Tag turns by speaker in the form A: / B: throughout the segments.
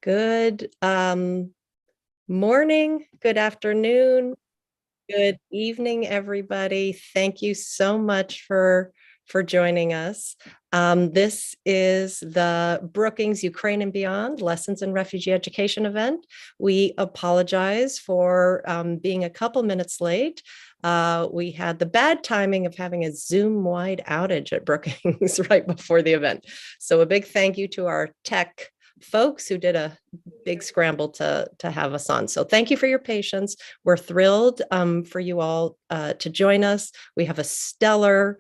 A: Good morning, good afternoon, good evening, everybody. Thank you so much for joining us. This is the Brookings Ukraine and Beyond Lessons in Refugee Education event. We apologize for being a couple minutes late. We had the bad timing of having a Zoom-wide outage at Brookings right before the event. So a big thank you to our tech folks who did a big scramble to have us on. So thank you for your patience. We're thrilled for you all to join us. We have a stellar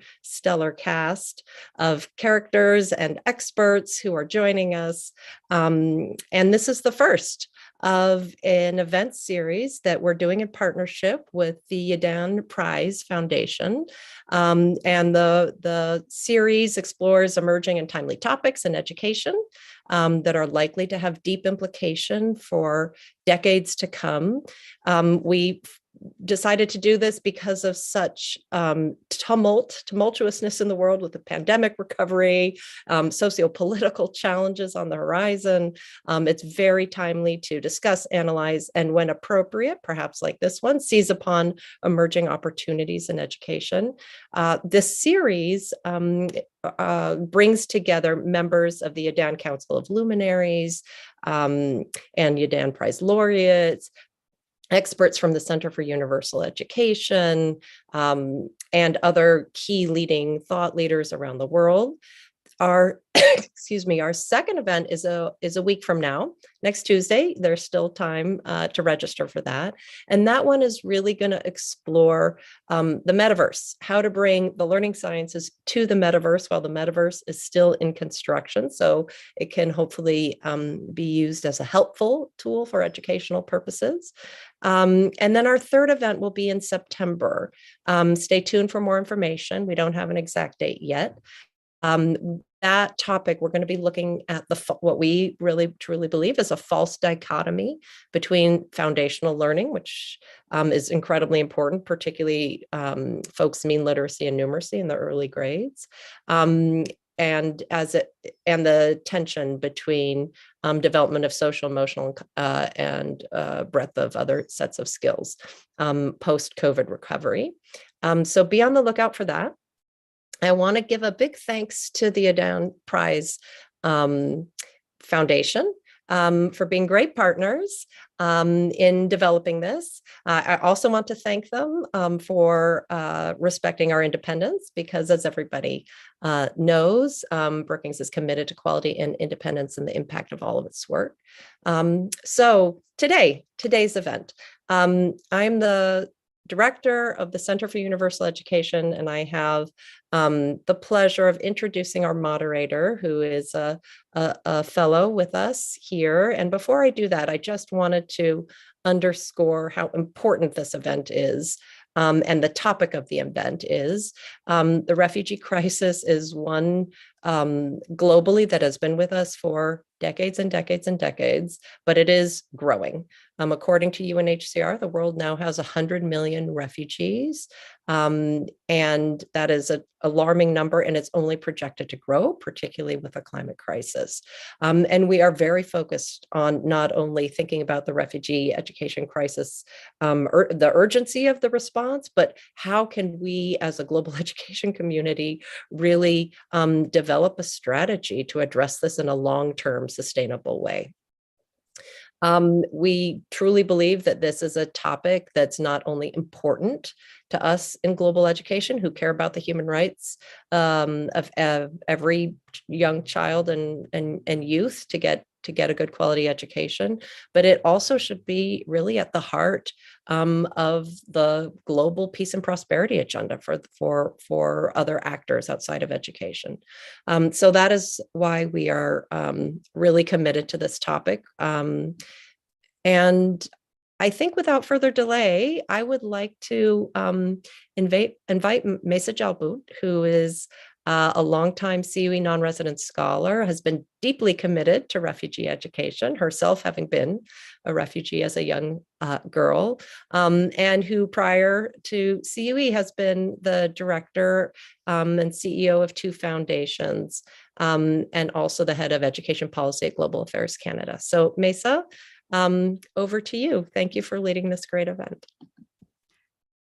A: cast of characters and experts who are joining us. And this is the first of an event series that we're doing in partnership with the Yadan Prize Foundation. And the series explores emerging and timely topics in education that are likely to have deep implication for decades to come. We decided to do this because of such tumultuousness in the world with the pandemic recovery, socio-political challenges on the horizon. It's very timely to discuss, analyze, and when appropriate, perhaps like this one, seize upon emerging opportunities in education. This series brings together members of the Yadan Council of Luminaries and Yadan Prize laureates, experts from the Center for Universal Education, and other key leading thought leaders around the world. Our our second event is a week from now, next Tuesday. There's still time to register for that. And that one is really going to explore the metaverse, how to bring the learning sciences to the metaverse while the metaverse is still in construction. So it can hopefully be used as a helpful tool for educational purposes. And then our third event will be in September. Stay tuned for more information. We don't have an exact date yet. That topic, we're going to be looking at what we really truly believe is a false dichotomy between foundational learning, which is incredibly important, particularly folks' mean literacy and numeracy in the early grades, and the tension between development of social, emotional, and breadth of other sets of skills post-COVID recovery. So be on the lookout for that. I want to give a big thanks to the Yadan Prize Foundation for being great partners in developing this. I also want to thank them for respecting our independence, because as everybody knows, Brookings is committed to quality and independence and the impact of all of its work. So today's event, I'm the director of the Center for Universal Education, and I have the pleasure of introducing our moderator, who is a fellow with us here. And before I do that, I just wanted to underscore how important this event is. And the topic of the event is the refugee crisis is one globally that has been with us for decades and decades and decades, but it is growing. According to UNHCR, the world now has 100 million refugees, and that is an alarming number, and it's only projected to grow, particularly with the climate crisis. And we are very focused on not only thinking about the refugee education crisis, the urgency of the response, but how can we as a global education community really develop a strategy to address this in a long-term sustainable way. We truly believe that this is a topic that's not only important to us in global education who care about the human rights of every young child and youth to get a good quality education, but it also should be really at the heart of the global peace and prosperity agenda for other actors outside of education. So that is why we are really committed to this topic. And I think without further delay, I would like to invite Mesa Jalbout, who is a longtime CUE non-resident scholar, has been deeply committed to refugee education, herself having been a refugee as a young girl, and who prior to CUE has been the director and CEO of two foundations. and also the head of education policy at Global Affairs Canada. So Mesa, over to you. Thank you for leading this great event.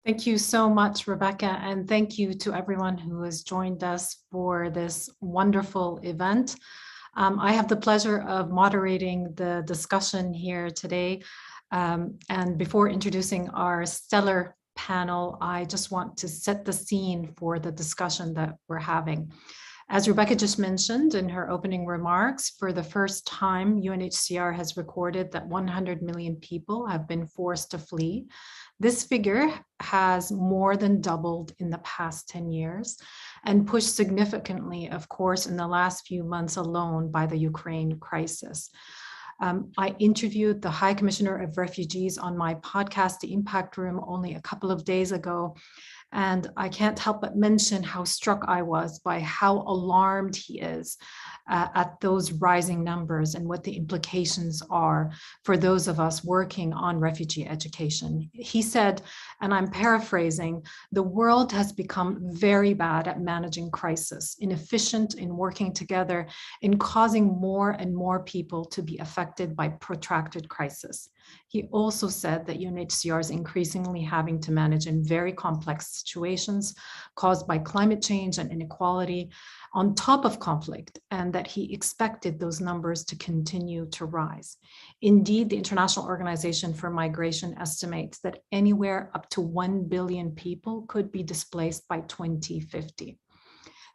B: Thank you so much, Rebecca, and thank you to everyone who has joined us for this wonderful event. I have the pleasure of moderating the discussion here today. And before introducing our stellar panel, I just want to set the scene for the discussion that we're having. As Rebecca just mentioned in her opening remarks, for the first time, UNHCR has recorded that 100 million people have been forced to flee. This figure has more than doubled in the past 10 years and pushed significantly, of course, in the last few months alone by the Ukraine crisis. I interviewed the High Commissioner of Refugees on my podcast, The Impact Room, only a couple of days ago. And I can't help but mention how struck I was by how alarmed he is at those rising numbers and what the implications are for those of us working on refugee education. He said, and I'm paraphrasing, the world has become very bad at managing crisis, inefficient in working together, in causing more and more people to be affected by protracted crisis. He also said that UNHCR is increasingly having to manage in very complex situations caused by climate change and inequality on top of conflict, and that he expected those numbers to continue to rise. Indeed, the International Organization for Migration estimates that anywhere up to 1 billion people could be displaced by 2050.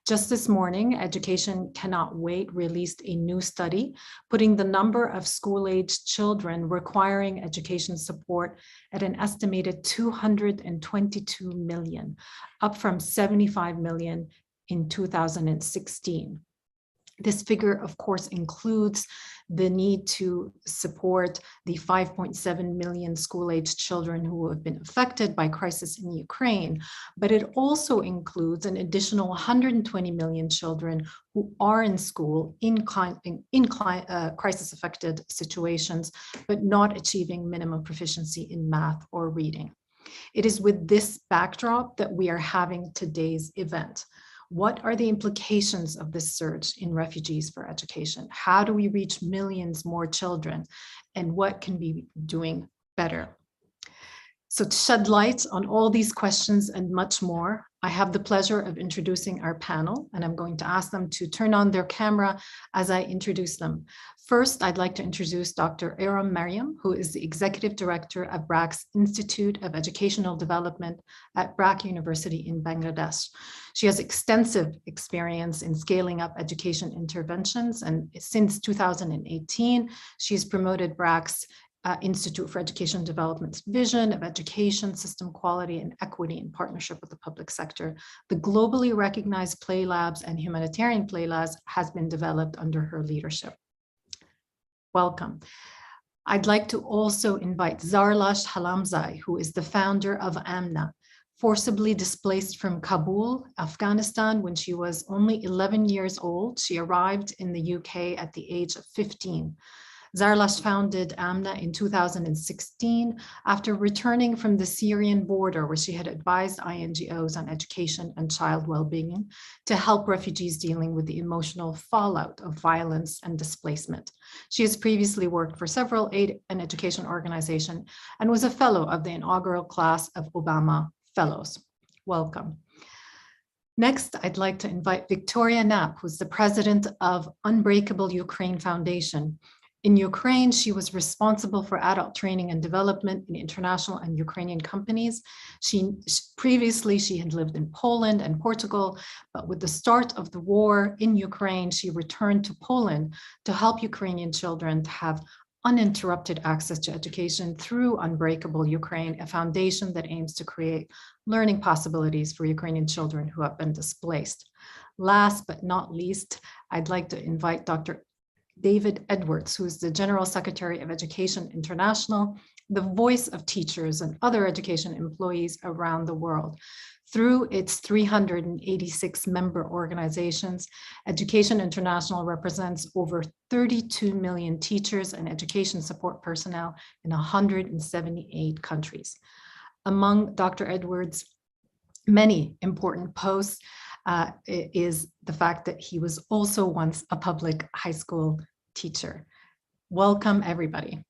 B: Just this morning, Education Cannot Wait released a new study putting the number of school-aged children requiring education support at an estimated 222 million, up from 75 million in 2016. This figure, of course, includes the need to support the 5.7 million school-aged children who have been affected by crisis in Ukraine, but it also includes an additional 120 million children who are in school in crisis-affected situations, but not achieving minimum proficiency in math or reading. It is with this backdrop that we are having today's event. What are the implications of this surge in refugees for education? How do we reach millions more children? And what can we be doing better? So to shed light on all these questions and much more, I have the pleasure of introducing our panel, and I'm going to ask them to turn on their camera as I introduce them. First, I'd like to introduce Dr. Aram Mariam, who is the Executive Director of BRAC's Institute of Educational Development at BRAC University in Bangladesh. She has extensive experience in scaling up education interventions, and since 2018, she's promoted BRAC's Institute for Education Development's vision of education, system quality, and equity in partnership with the public sector. The globally recognized Play Labs and humanitarian Play Labs has been developed under her leadership. Welcome. I'd like to also invite Zarlash Halamzai, who is the founder of AMNA, forcibly displaced from Kabul, Afghanistan, when she was only 11 years old. She arrived in the UK at the age of 15. Zarlash founded AMNA in 2016 after returning from the Syrian border, where she had advised INGOs on education and child well-being to help refugees dealing with the emotional fallout of violence and displacement. She has previously worked for several aid and education organizations and was a fellow of the inaugural class of Obama Fellows. Welcome. Next, I'd like to invite Victoria Knapp, who's the president of Unbreakable Ukraine Foundation. In Ukraine, she was responsible for adult training and development in international and Ukrainian companies. Previously, she had lived in Poland and Portugal, but with the start of the war in Ukraine, she returned to Poland to help Ukrainian children to have uninterrupted access to education through Unbreakable Ukraine, a foundation that aims to create learning possibilities for Ukrainian children who have been displaced. Last but not least, I'd like to invite Dr. David Edwards, who is the General Secretary of Education International, the voice of teachers and other education employees around the world. Through its 386 member organizations, Education International represents over 32 million teachers and education support personnel in 178 countries. Among Dr. Edwards' many important posts, is the fact that he was also once a public high school teacher. Welcome, everybody.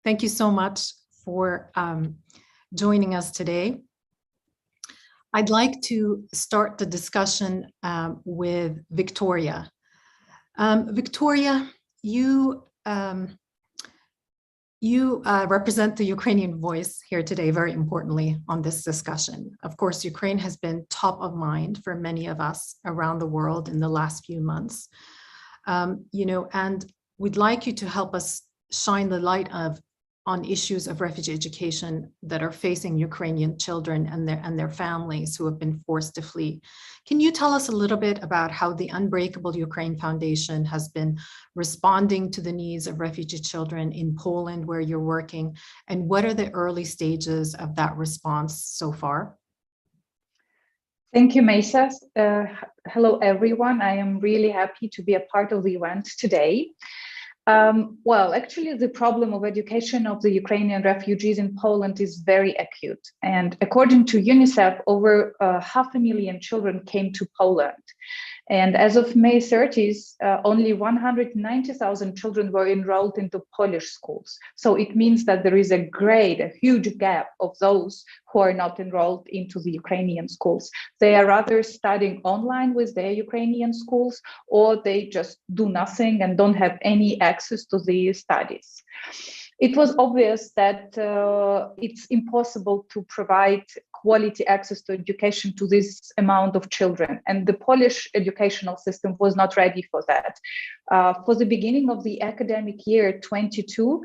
B: Thank you so much for joining us today. I'd like to start the discussion with Victoria. Victoria, you represent the Ukrainian voice here today, very importantly, on this discussion. Of course, Ukraine has been top of mind for many of us around the world in the last few months. And we'd like you to help us shine the light on issues of refugee education that are facing Ukrainian children and their families who have been forced to flee. Can you tell us a little bit about how the Unbreakable Ukraine Foundation has been responding to the needs of refugee children in Poland, where you're working, and what are the early stages of that response so far?
C: Thank you, Mesa. Hello, everyone. I am really happy to be a part of the event today. Well, actually, the problem of education of the Ukrainian refugees in Poland is very acute. And according to UNICEF, over 500,000 children came to Poland. And as of May 30th, only 190,000 children were enrolled into Polish schools. So it means that there is a huge gap of those who are not enrolled into the Ukrainian schools. They are rather studying online with their Ukrainian schools, or they just do nothing and don't have any access to the studies. It was obvious that it's impossible to provide quality access to education to this amount of children, and the Polish educational system was not ready for that. For the beginning of the academic year 22,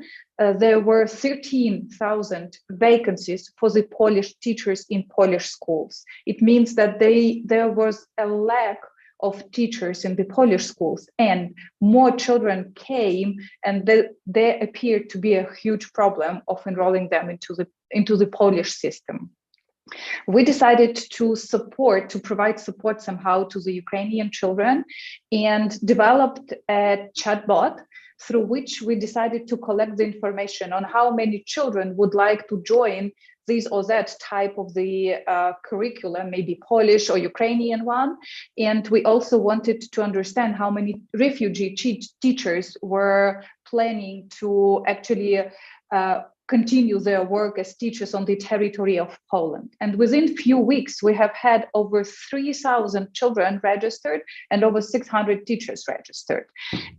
C: there were 13,000 vacancies for the Polish teachers in Polish schools. It means that there was a lack of teachers in the Polish schools, and more children came, and there appeared to be a huge problem of enrolling them into the Polish system. We decided to provide support somehow to the Ukrainian children, and developed a chatbot through which we decided to collect the information on how many children would like to join this or that type of the curriculum, maybe Polish or Ukrainian one. And we also wanted to understand how many refugee teachers were planning to actually continue their work as teachers on the territory of Poland. And within few weeks, we have had over 3,000 children registered and over 600 teachers registered.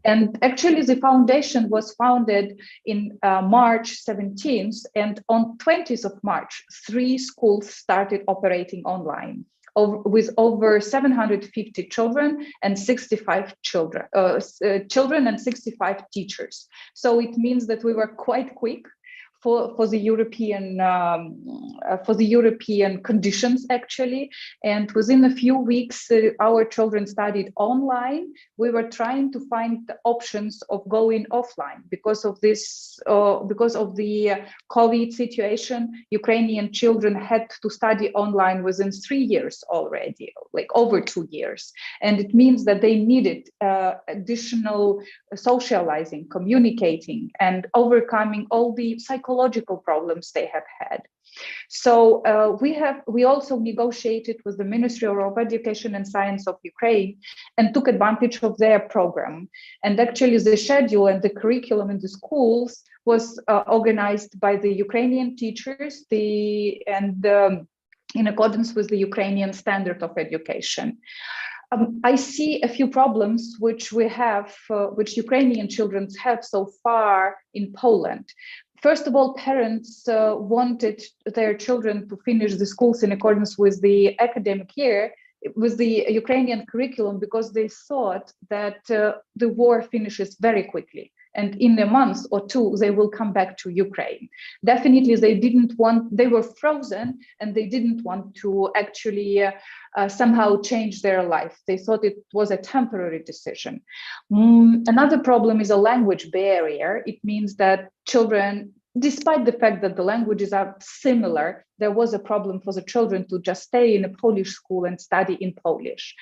C: And actually, the foundation was founded in March 17th, and on 20th of March, 3 schools started operating online, with over 750 children and 65 children and 65 teachers. So it means that we were quite quick for the European conditions, actually. And within a few weeks, our children studied online. We were trying to find the options of going offline because of this, because of the COVID situation. Ukrainian children had to study online within 3 years already, like over 2 years. And it means that they needed additional socializing, communicating, and overcoming all the psychological problems they have had. So we also negotiated with the Ministry of Education and Science of Ukraine and took advantage of their program. And actually the schedule and the curriculum in the schools was organized by the Ukrainian teachers in accordance with the Ukrainian standard of education. I see a few problems which Ukrainian children have so far in Poland. First of all, parents wanted their children to finish the schools in accordance with the academic year, with the Ukrainian curriculum, because they thought that the war finishes very quickly. And in a month or two, they will come back to Ukraine. Definitely, they were frozen, and they didn't want to actually somehow change their life. They thought it was a temporary decision. Another problem is a language barrier. It means that children, despite the fact that the languages are similar, there was a problem for the children to just stay in a Polish school and study in Polish.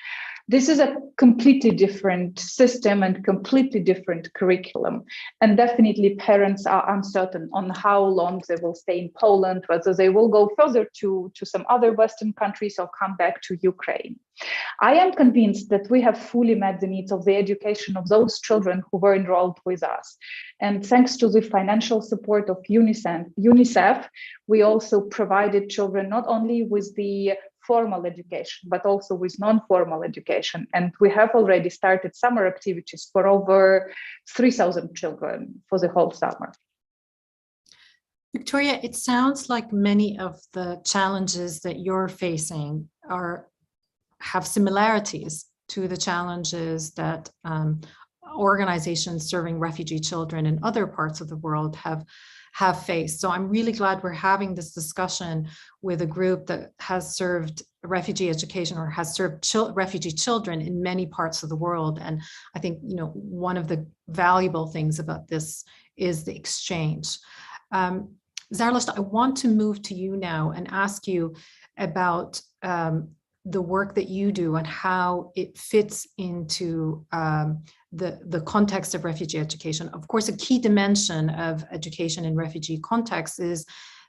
C: This is a completely different system and completely different curriculum. And definitely parents are uncertain on how long they will stay in Poland, whether they will go further to some other Western countries or come back to Ukraine. I am convinced that we have fully met the needs of the education of those children who were enrolled with us. And thanks to the financial support of UNICEF, we also provided children not only with the formal education, but also with non-formal education. And we have already started summer activities for over 3,000 children for the whole summer.
B: Victoria, it sounds like many of the challenges that you're facing have similarities to the challenges that organizations serving refugee children in other parts of the world have faced. So I'm really glad we're having this discussion with a group that has served refugee education or has served refugee children in many parts of the world. And I think, one of the valuable things about this is the exchange. Zarlust, I want to move to you now and ask you about the work that you do and how it fits into the context of refugee education. Of course, a key dimension of education in refugee context is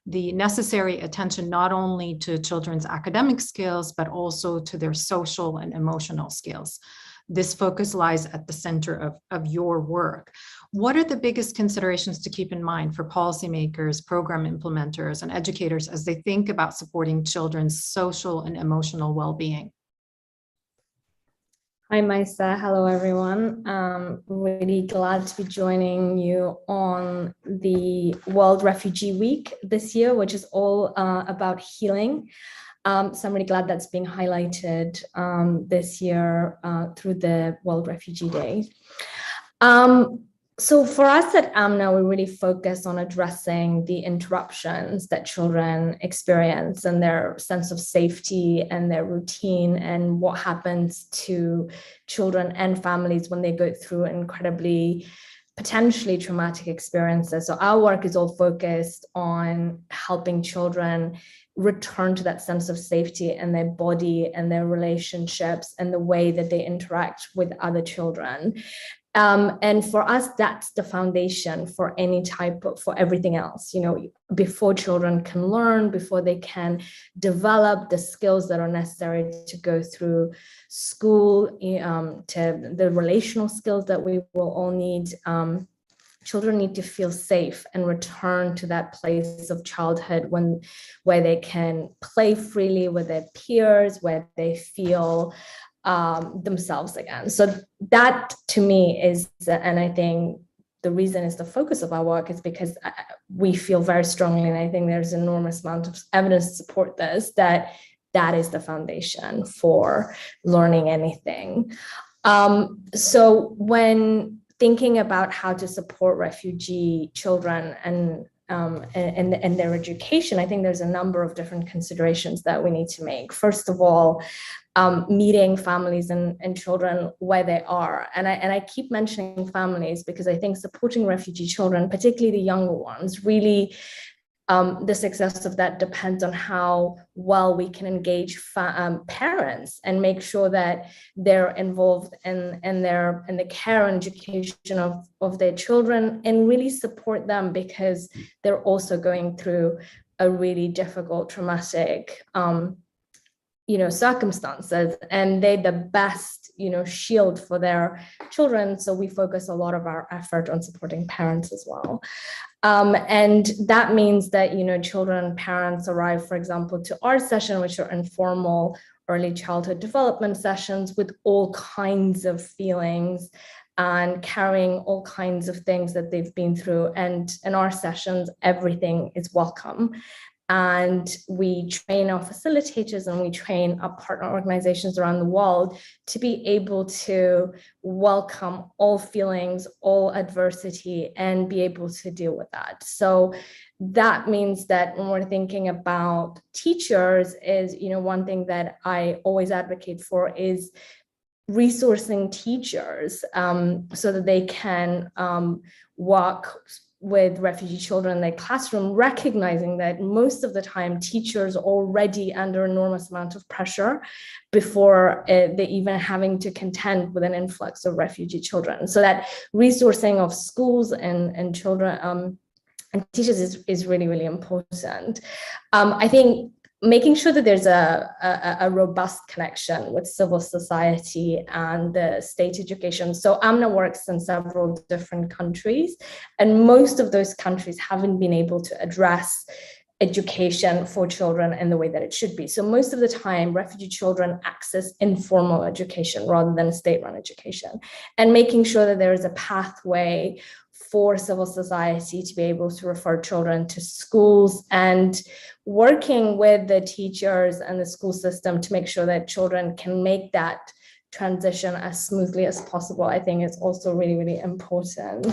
B: the necessary attention not only to children's academic skills, but also to their social and emotional skills. This focus lies at the center of your work. What are the biggest considerations to keep in mind for policymakers, program implementers, and educators as they think about supporting children's social and emotional well-being?
D: Hi, Maisa. Hello, everyone. Really glad to be joining you on the World Refugee Week this year, which is all about healing. So I'm really glad that's being highlighted this year through the World Refugee Day. So for us at AMNA, we really focus on addressing the interruptions that children experience and their sense of safety and their routine and what happens to children and families when they go through incredibly potentially traumatic experiences. So our work is all focused on helping children return to that sense of safety in their body and their relationships and the way that they interact with other children. And for us, that's the foundation for for everything else, before children can learn, before they can develop the skills that are necessary to go through school, to the relational skills that we will all need. Children need to feel safe and return to that place of childhood where they can play freely with their peers, where they feel themselves again. So that to me is, and I think the reason is the focus of our work is because we feel very strongly, and I think there's an enormous amount of evidence to support this, that is the foundation for learning anything. So when thinking about how to support refugee children and their education, I think there's a number of different considerations that we need to make. First of all, meeting families and children where they are. And I keep mentioning families because I think supporting refugee children, particularly the younger ones, really the success of that depends on how well we can engage parents and make sure that they're involved in the care and education of their children and really support them because they're also going through a really difficult, traumatic circumstances, and they're the best, shield for their children. So we focus a lot of our effort on supporting parents as well. And that means that, children and parents arrive, for example, to our session, which are informal early childhood development sessions with all kinds of feelings and carrying all kinds of things that they've been through. And in our sessions, everything is welcome. And we train our facilitators and we train our partner organizations around the world to be able to welcome all feelings, all adversity, and be able to deal with that. So that means that when we're thinking about teachers is, one thing that I always advocate for is resourcing teachers so that they can work with refugee children in their classroom, recognizing that most of the time teachers are already under enormous amount of pressure before they even having to contend with an influx of refugee children. So that resourcing of schools and children and teachers is really, really important. I think making sure that there's a robust connection with civil society and the state education. So AMNA works in several different countries, and most of those countries haven't been able to address education for children in the way that it should be. So most of the time, refugee children access informal education rather than state-run education, and making sure that there is a pathway for civil society to be able to refer children to schools, and working with the teachers and the school system to make sure that children can make that transition as smoothly as possible, I think is also really, really important.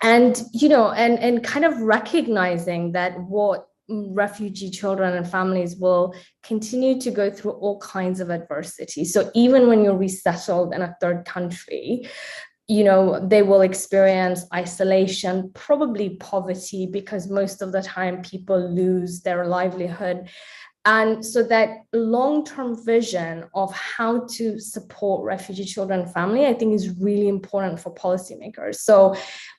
D: And, you know, and kind of recognizing that what refugee children and families will continue to go through all kinds of adversity. So even when you're resettled in a third country, you know, they will experience isolation, probably poverty, because most of the time people lose their livelihood. And so that long-term vision of how to support refugee children and family, I think is really important for policymakers. So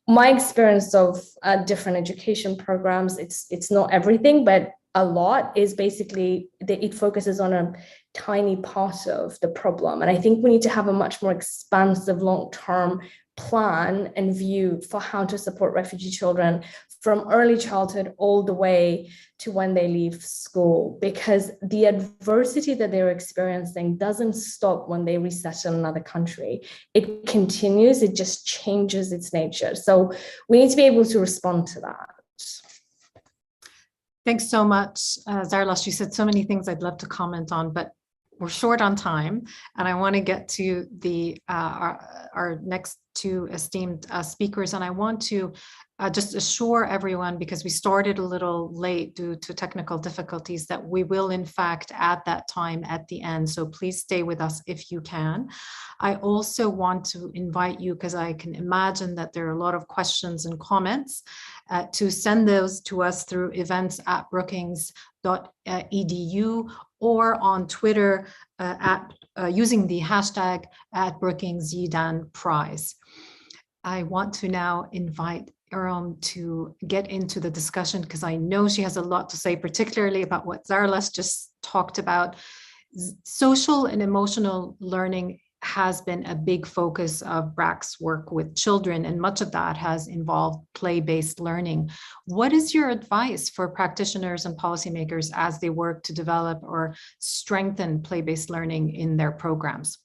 D: my experience of different education programs, it's not everything, but a lot is basically that it focuses on a tiny part of the problem. And I think we need to have a much more expansive long-term plan and view for how to support refugee children from early childhood all the way to when they leave school, because the adversity that they're experiencing doesn't stop when they resettle in another country. It continues, it just changes its nature. So we need to be able to respond to that.
B: Thanks so much, Zarlash. You said so many things I'd love to comment on, but we're short on time, and I want to get to the our next two esteemed speakers. And I want to just assure everyone, because we started a little late due to technical difficulties, that we will in fact add that time at the end. So please stay with us if you can. I also want to invite you, because I can imagine that there are a lot of questions and comments, to send those to us through events@brookings.edu or on Twitter using the hashtag @BrookingsyDanPrize. I want to now invite to get into the discussion, because I know she has a lot to say, particularly about what Zarlash just talked about. Social and emotional learning has been a big focus of BRAC's work with children, and much of that has involved play-based learning. What is your advice for practitioners and policymakers as they work to develop or strengthen play-based learning in their programs?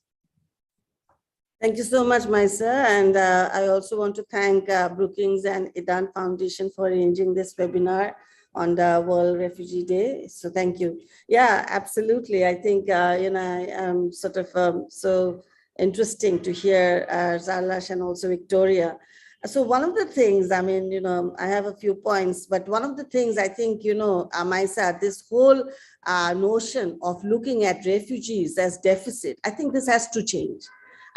E: Thank you so much, Maisa. And I also want to thank Brookings and Idan Foundation for arranging this webinar on the World Refugee Day. So thank you. Yeah, absolutely. I think, you know, I am sort of so interesting to hear Zarlash and also Victoria. So one of the things, I mean, you know, I have a few points, but one of the things I think, you know, Maisa, this whole notion of looking at refugees as deficit, I think this has to change.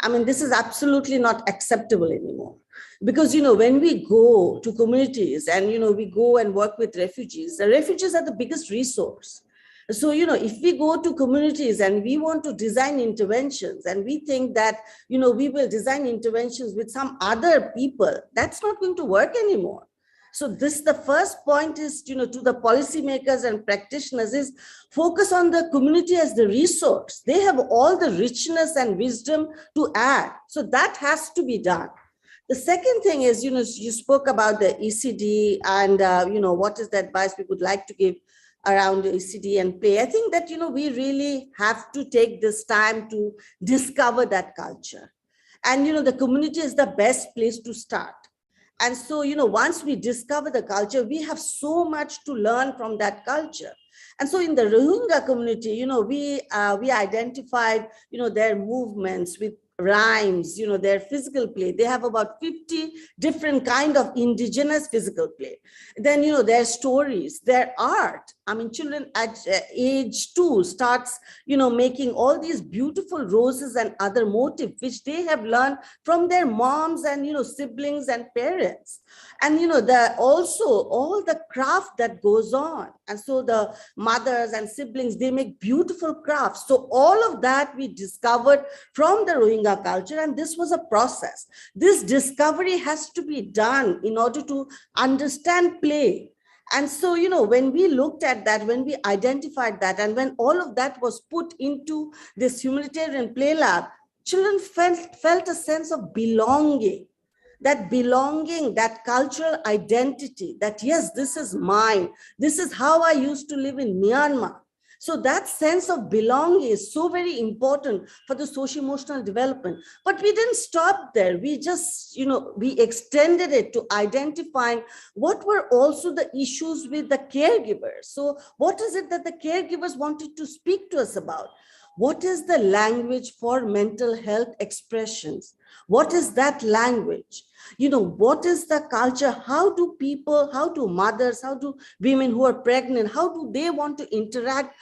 E: I mean, this is absolutely not acceptable anymore. Because, you know, when we go to communities and, you know, we go and work with refugees, the refugees are the biggest resource. So, you know, if we go to communities and we want to design interventions and we think that, you know, we will design interventions with some other people, that's not going to work anymore. So this, the first point is, you know, to the policymakers and practitioners is focus on the community as the resource. They have all the richness and wisdom to add. So that has to be done. The second thing is, you know, you spoke about the ECD and, you know, what is the advice we would like to give around ECD and play. I think that, you know, we really have to take this time to discover that culture. And, you know, the community is the best place to start. And so, you know, once we discover the culture, we have so much to learn from that culture. And so in the Rohingya community, you know, we identified, you know, their movements with rhymes, their physical play. They have about 50 different kind of indigenous physical play. Then, their stories, their art. I mean, children at age 2 starts, making all these beautiful roses and other motifs, which they have learned from their moms and, siblings and parents. And, also all the craft that goes on. And so the mothers and siblings, they make beautiful crafts. So all of that we discovered from the Rohingya culture, and this was a process. This discovery has to be done in order to understand play. And so, when we looked at that, when we identified that, and when all of that was put into this humanitarian play lab, children felt a sense of belonging. That belonging, that cultural identity, that yes, this is mine. This is how I used to live in Myanmar. So that sense of belonging is so very important for the socio-emotional development. But we didn't stop there. We just, we extended it to identifying what were also the issues with the caregivers. So what is it that the caregivers wanted to speak to us about? What is the language for mental health expressions? What is that language? What is the culture? How do people, how do mothers, how do women who are pregnant, how do they want to interact,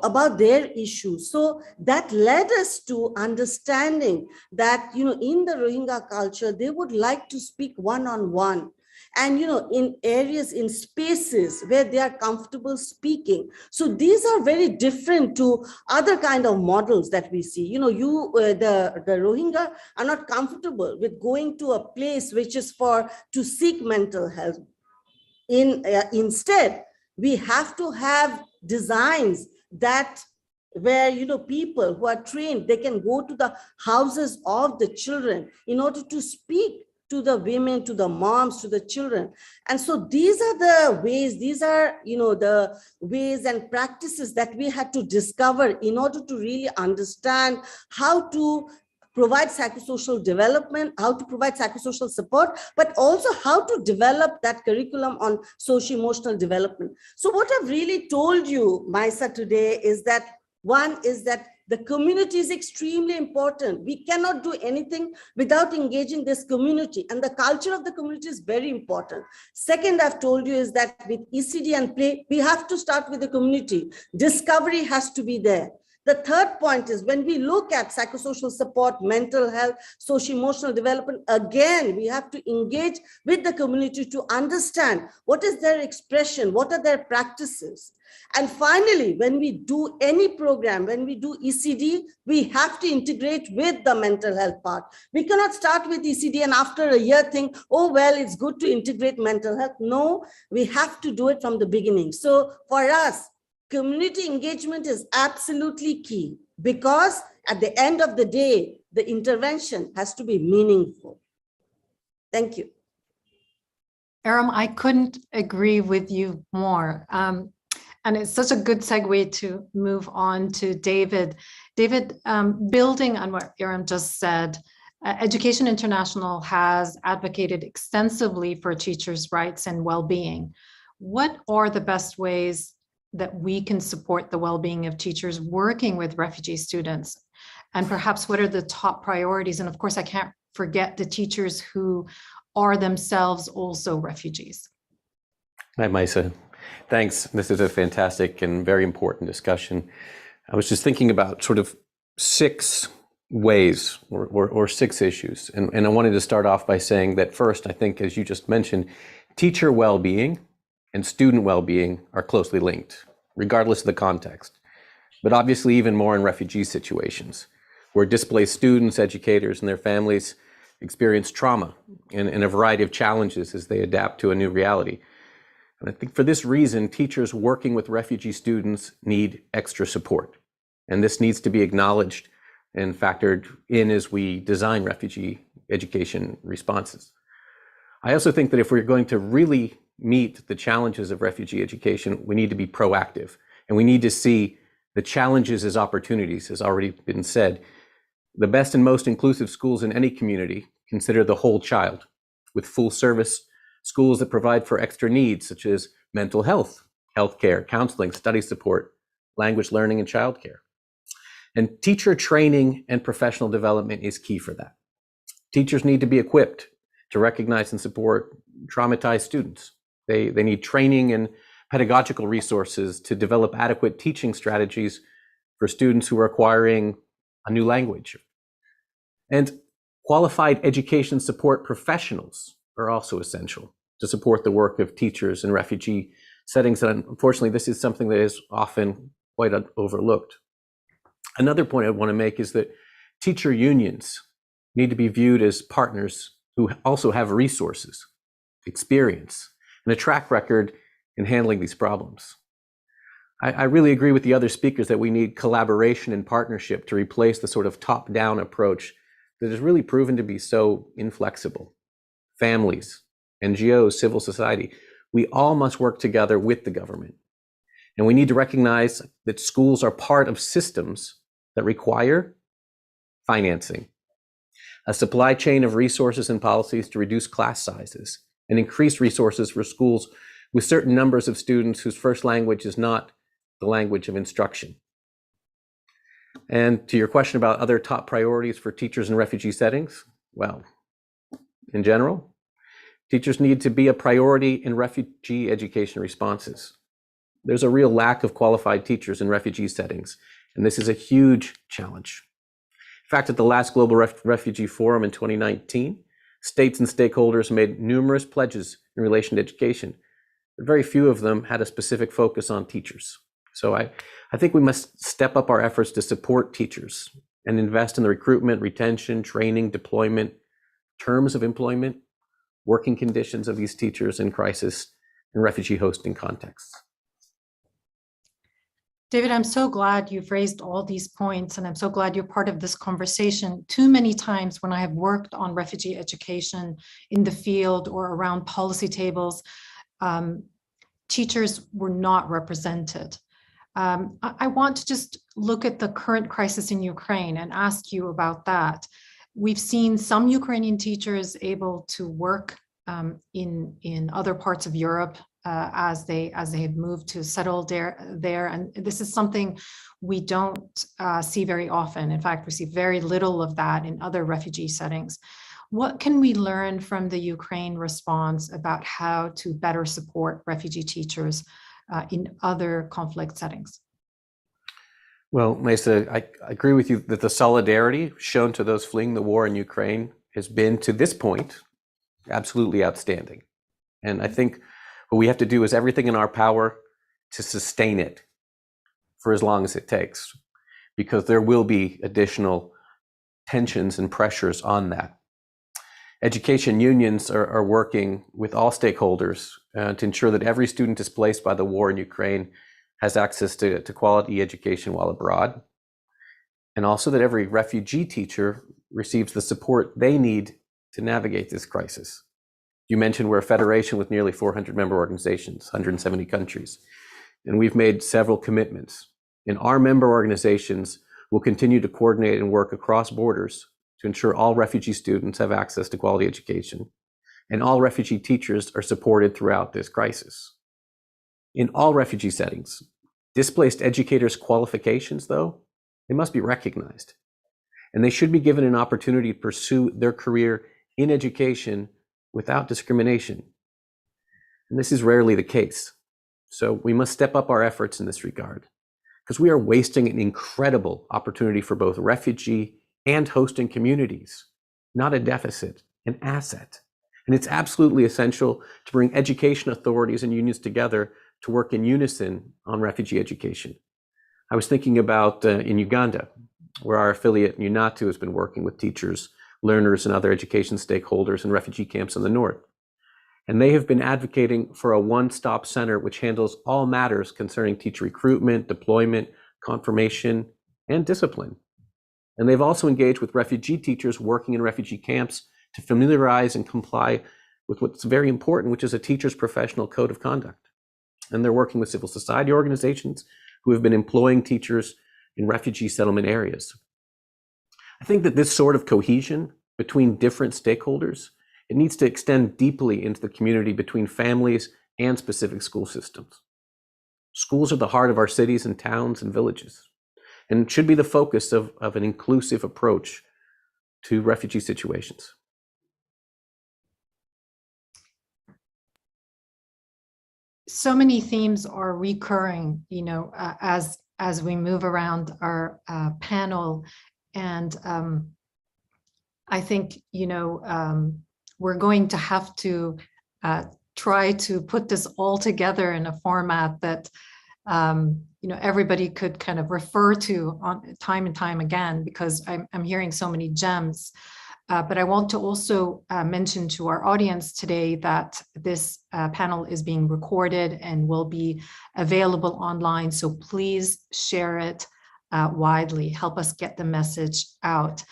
E: about their issues? So that led us to understanding that, in the Rohingya culture, they would like to speak one-on-one. And, in areas, in spaces where they are comfortable speaking. So these are very different to other kind of models that we see. The Rohingya are not comfortable with going to a place which is to seek mental health. Instead, we have to have designs that where people who are trained, they can go to the houses of the children in order to speak to the women, to the moms, to the children. And so these are the ways, the ways and practices that we had to discover in order to really understand how to provide psychosocial development, how to provide psychosocial support, but also how to develop that curriculum on socio-emotional development. So what I've really told you, Maisa, today is that one is that the community is extremely important. We cannot do anything without engaging this community, and the culture of the community is very important. Second, I've told you is that with ECD and play, we have to start with the community. Discovery has to be there. The third point is when we look at psychosocial support, mental health, socio-emotional development, again, we have to engage with the community to understand what is their expression, what are their practices. And finally, when we do any program, when we do ECD, we have to integrate with the mental health part. We cannot start with ECD and after a year think, oh, well, it's good to integrate mental health. No, we have to do it from the beginning. So for us, community engagement is absolutely key because at the end of the day, the intervention has to be meaningful. Thank you.
B: Aram, I couldn't agree with you more. And it's such a good segue to move on to David. David, building on what Aram just said, Education International has advocated extensively for teachers' rights and well-being. What are the best ways that we can support the well-being of teachers working with refugee students? And perhaps what are the top priorities? And of course, I can't forget the teachers who are themselves also refugees.
F: Hi, Maisa. Thanks. This is a fantastic and very important discussion. I was just thinking about sort of 6 ways or 6 issues. And I wanted to start off by saying that first, I think, as you just mentioned, teacher well-being and student well-being are closely linked, regardless of the context. But obviously even more in refugee situations, where displaced students, educators, and their families experience trauma and a variety of challenges as they adapt to a new reality. And I think for this reason, teachers working with refugee students need extra support. And this needs to be acknowledged and factored in as we design refugee education responses. I also think that if we're going to really meet the challenges of refugee education, we need to be proactive, and we need to see the challenges as opportunities, as already been said. The best and most inclusive schools in any community consider the whole child, with full service schools that provide for extra needs such as mental health, healthcare, counseling, study support, language learning, and childcare. And teacher training and professional development is key for that. Teachers need to be equipped to recognize and support traumatized students. They need training and pedagogical resources to develop adequate teaching strategies for students who are acquiring a new language. And qualified education support professionals are also essential to support the work of teachers in refugee settings. And unfortunately, this is something that is often quite overlooked. Another point I want to make is that teacher unions need to be viewed as partners who also have resources, experience, and a track record in handling these problems. I really agree with the other speakers that we need collaboration and partnership to replace the sort of top-down approach that has really proven to be so inflexible. Families, NGOs, civil society, we all must work together with the government. And we need to recognize that schools are part of systems that require financing, a supply chain of resources and policies to reduce class sizes and increase resources for schools with certain numbers of students whose first language is not the language of instruction. And to your question about other top priorities for teachers in refugee settings, well, in general, teachers need to be a priority in refugee education responses. There's a real lack of qualified teachers in refugee settings, and this is a huge challenge. In fact, at the last Global Refugee Forum in 2019, states and stakeholders made numerous pledges in relation to education, but very few of them had a specific focus on teachers. So I think we must step up our efforts to support teachers and invest in the recruitment, retention, training, deployment, terms of employment, working conditions of these teachers in crisis and refugee hosting contexts.
B: David, I'm so glad you've raised all these points, and I'm so glad you're part of this conversation. Too many times when I have worked on refugee education in the field or around policy tables, teachers were not represented. I want to just look at the current crisis in Ukraine and ask you about that. We've seen some Ukrainian teachers able to work in other parts of Europe as they have moved to settle there. And this is something we don't see very often. In fact, we see very little of that in other refugee settings. What can we learn from the Ukraine response about how to better support refugee teachers in other conflict settings?
F: Well, Mesa, I agree with you that the solidarity shown to those fleeing the war in Ukraine has been, to this point, absolutely outstanding. And I think what we have to do is everything in our power to sustain it for as long as it takes, because there will be additional tensions and pressures on that. Education unions are working with all stakeholders to ensure that every student displaced by the war in Ukraine has access to quality education while abroad, and also that every refugee teacher receives the support they need to navigate this crisis. You mentioned we're a federation with nearly 400 member organizations, 170 countries, and we've made several commitments. And our member organizations will continue to coordinate and work across borders to ensure all refugee students have access to quality education, and all refugee teachers are supported throughout this crisis. In all refugee settings, displaced educators' qualifications, though, they must be recognized, and they should be given an opportunity to pursue their career in education without discrimination. And this is rarely the case. So we must step up our efforts in this regard, because we are wasting an incredible opportunity for both refugee and hosting communities, not a deficit, an asset. And it's absolutely essential to bring education authorities and unions together to work in unison on refugee education. I was thinking about in Uganda, where our affiliate UNATU has been working with teachers, learners, and other education stakeholders in refugee camps in the north. And they have been advocating for a one-stop center which handles all matters concerning teacher recruitment, deployment, confirmation, and discipline. And they've also engaged with refugee teachers working in refugee camps to familiarize and comply with what's very important, which is a teacher's professional code of conduct. And they're working with civil society organizations who have been employing teachers in refugee settlement areas. I think that this sort of cohesion between different stakeholders, it needs to extend deeply into the community between families and specific school systems. Schools are the heart of our cities and towns and villages. and should be the focus of an inclusive approach to refugee situations.
B: So many themes are recurring, as we move around our panel, and I think we're going to have to try to put this all together in a format that everybody could kind of refer to on time and time again, because I'm hearing so many gems. But I want to also mention to our audience today that this panel is being recorded and will be available online. So please share it widely, help us get the message out.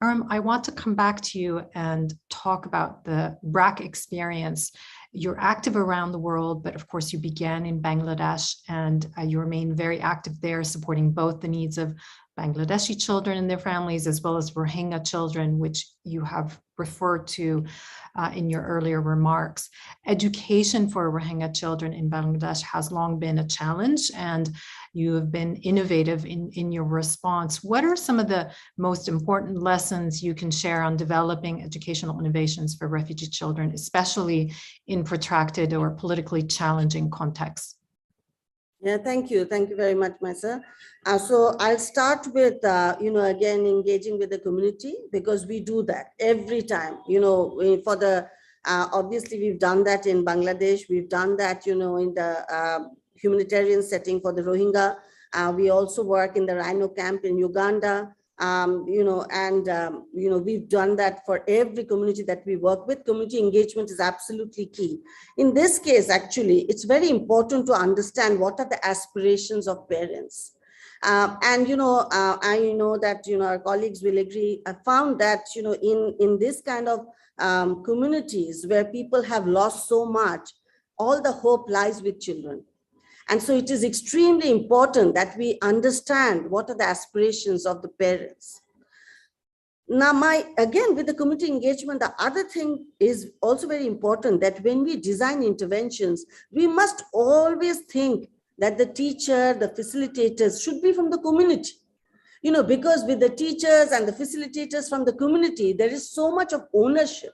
B: I want to come back to you and talk about the BRAC experience. You're active around the world, but of course you began in Bangladesh, and you remain very active there, supporting both the needs of Bangladeshi children and their families, as well as Rohingya children, which you have referred to in your earlier remarks. Education for Rohingya children in Bangladesh has long been a challenge, and you have been innovative in your response. What are some of the most important lessons you can share on developing educational innovations for refugee children, especially in protracted or politically challenging contexts?
E: Yeah, thank you. Thank you very much, Maisa. So I'll start with, again, engaging with the community, because we do that every time, for the, obviously we've done that in Bangladesh. We've done that, in the humanitarian setting for the Rohingya. We also work in the Rhino camp in Uganda. We've done that for every community that we work with. Community engagement is absolutely key. In this case, actually, it's very important to understand what are the aspirations of parents. I know that, our colleagues will agree. I found that, in this kind of communities where people have lost so much, all the hope lies with children. And so it is extremely important that we understand what are the aspirations of the parents. Now, again, with the community engagement, the other thing is also very important, that when we design interventions, we must always think that the teacher, the facilitators should be from the community. Because with the teachers and the facilitators from the community, there is so much of ownership.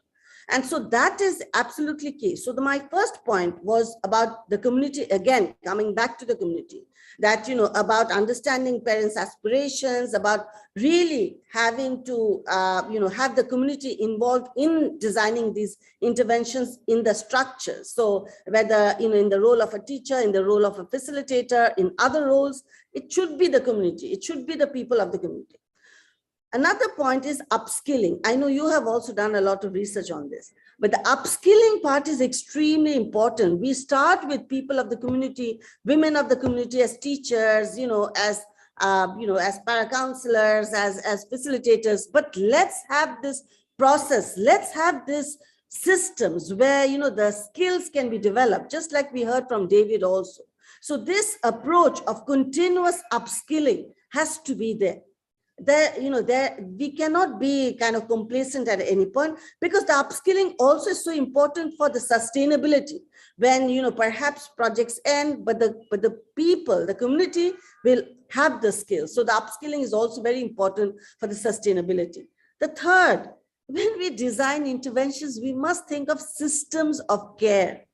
E: And so that is absolutely key. So my first point was about the community, again, coming back to the community, that, about understanding parents' aspirations, about really having to, have the community involved in designing these interventions in the structures. So whether, in the role of a teacher, in the role of a facilitator, in other roles, it should be the community. It should be the people of the community. Another point is upskilling. I know you have also done a lot of research on this, but the upskilling part is extremely important. We start with people of the community, women of the community as teachers, as para-counselors, as facilitators, but let's have this process. Let's have this systems where, the skills can be developed, just like we heard from David also. So this approach of continuous upskilling has to be there. We cannot be kind of complacent at any point, because the upskilling also is so important for the sustainability. When, perhaps projects end, but the people, the community will have the skills. So the upskilling is also very important for the sustainability. The third, when we design interventions, we must think of systems of care.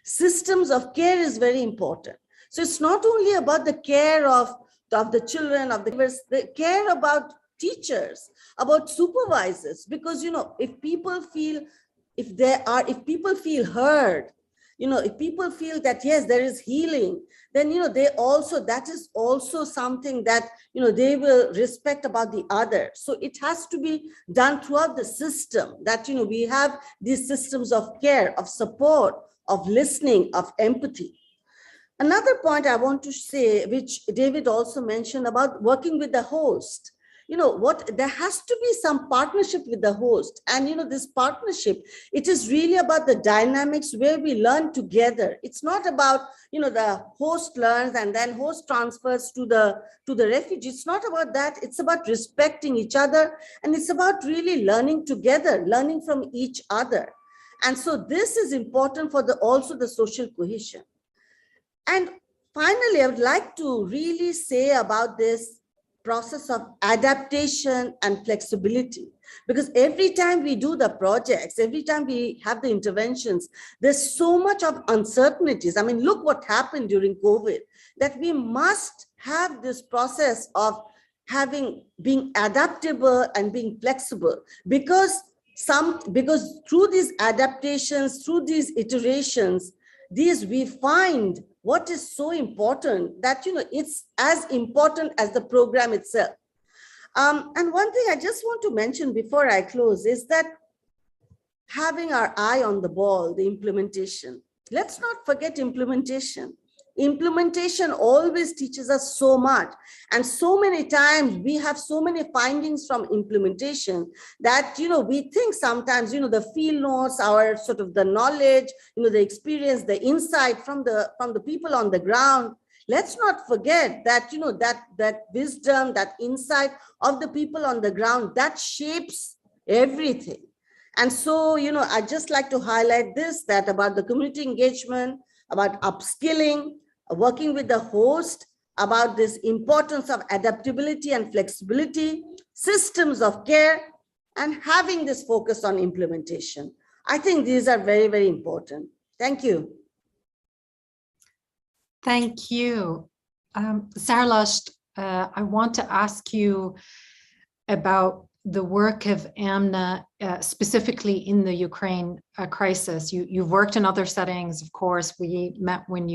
E: Systems of care is very important. So it's not only about the care of the children, of the care about teachers, about supervisors, because, if people feel heard, if people feel that, yes, there is healing, then, that is also something that, they will respect about the other. So it has to be done throughout the system, that, we have these systems of care, of support, of listening, of empathy. Another point I want to say, which David also mentioned, about working with the host. There has to be some partnership with the host. And, this partnership, it is really about the dynamics where we learn together. It's not about, the host learns and then host transfers to the refugee. It's not about that. It's about respecting each other. And it's about really learning together, learning from each other. And so this is important for also the social cohesion. And finally, I would like to really say about this, process of adaptation and flexibility. Because every time we do the projects, every time we have the interventions, there's so much of uncertainties. I mean, look what happened during COVID, that we must have this process of being adaptable and being flexible, because through these adaptations, through these iterations, we find what is so important, that it's as important as the program itself. And one thing I just want to mention before I close is that having our eye on the ball, the implementation. Let's not forget implementation. Implementation always teaches us so much. And so many times we have so many findings from implementation that, we think sometimes, the field notes, our sort of the knowledge, the experience, the insight from the people on the ground. Let's not forget that, that wisdom, that insight of the people on the ground, that shapes everything. And so, I just like to highlight this, that about the community engagement, about upskilling, working with the host, about this importance of adaptability and flexibility, systems of care, and having this focus on implementation. I think these are very, very important. Thank you.
B: Thank you. Sarlash, I want to ask you about the work of AMNA, specifically in the Ukraine crisis. You've worked in other settings, of course. We met when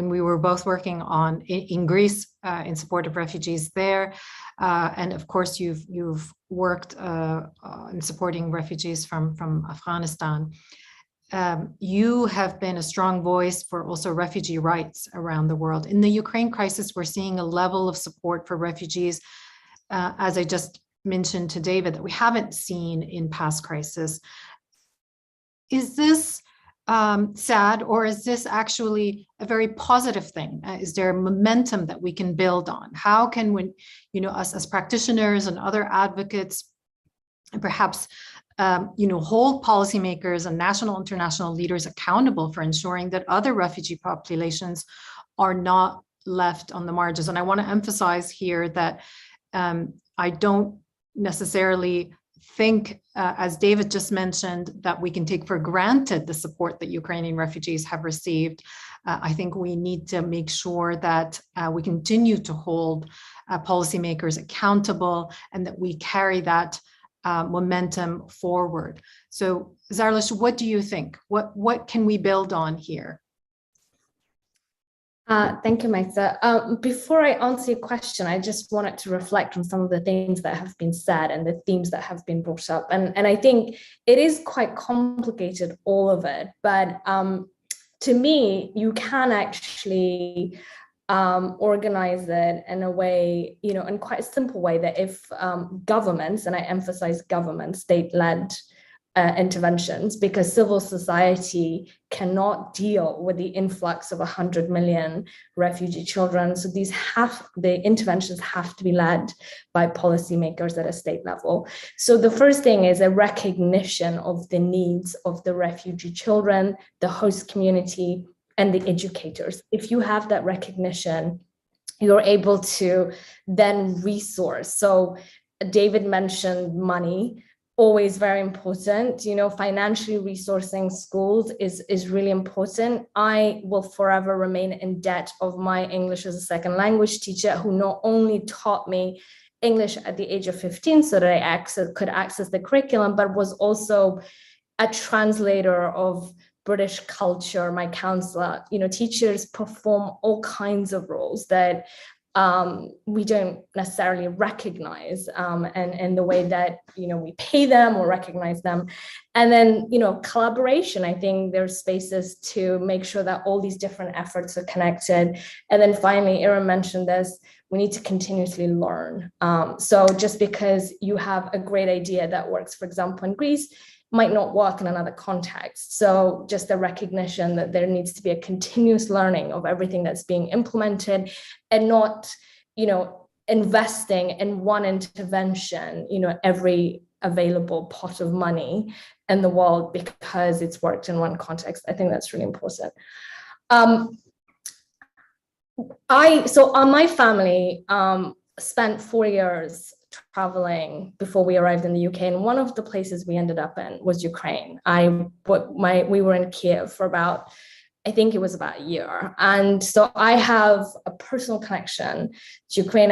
B: we were both working in Greece in support of refugees there, and of course you've worked in supporting refugees from Afghanistan. You have been a strong voice for also refugee rights around the world. In the Ukraine crisis, we're seeing a level of support for refugees, as I just mentioned to David, that we haven't seen in past crises. Is this sad, or is this actually a very positive thing? Is there momentum that we can build on? How can we, us as practitioners and other advocates, and perhaps hold policymakers and national, international leaders accountable for ensuring that other refugee populations are not left on the margins? And I want to emphasize here that I don't necessarily think, as David just mentioned, that we can take for granted the support that Ukrainian refugees have received. I think we need to make sure that we continue to hold policymakers accountable, and that we carry that momentum forward. So, Zarlish, what do you think? What can we build on here?
D: Thank you, Maisa. Before I answer your question, I just wanted to reflect on some of the things that have been said and the themes that have been brought up. And I think it is quite complicated, all of it. But to me, you can actually organize it in a way, in quite a simple way, that if governments, and I emphasize government, state-led interventions, because civil society cannot deal with the influx of 100 million refugee children. So the interventions have to be led by policymakers at a state level. So the first thing is a recognition of the needs of the refugee children, the host community, and the educators. If you have that recognition, you're able to then resource. So David mentioned money. Always very important. Financially resourcing schools is really important. I will forever remain in debt of my English as a second language teacher, who not only taught me English at the age of 15 so that I could access the curriculum, but was also a translator of British culture, my counselor. Teachers perform all kinds of roles that we don't necessarily recognize, and the way that, we pay them or recognize them. And then, collaboration. I think there's spaces to make sure that all these different efforts are connected. And then finally, Erin mentioned this, we need to continuously learn. So just because you have a great idea that works, for example, in Greece, might not work in another context. So just the recognition that there needs to be a continuous learning of everything that's being implemented, and not, investing in one intervention, every available pot of money in the world because it's worked in one context. I think that's really important. My family spent 4 years traveling before we arrived in the UK, and one of the places we ended up in was Ukraine. We were in Kiev for about, I think it was about a year, and so I have a personal connection to Ukraine.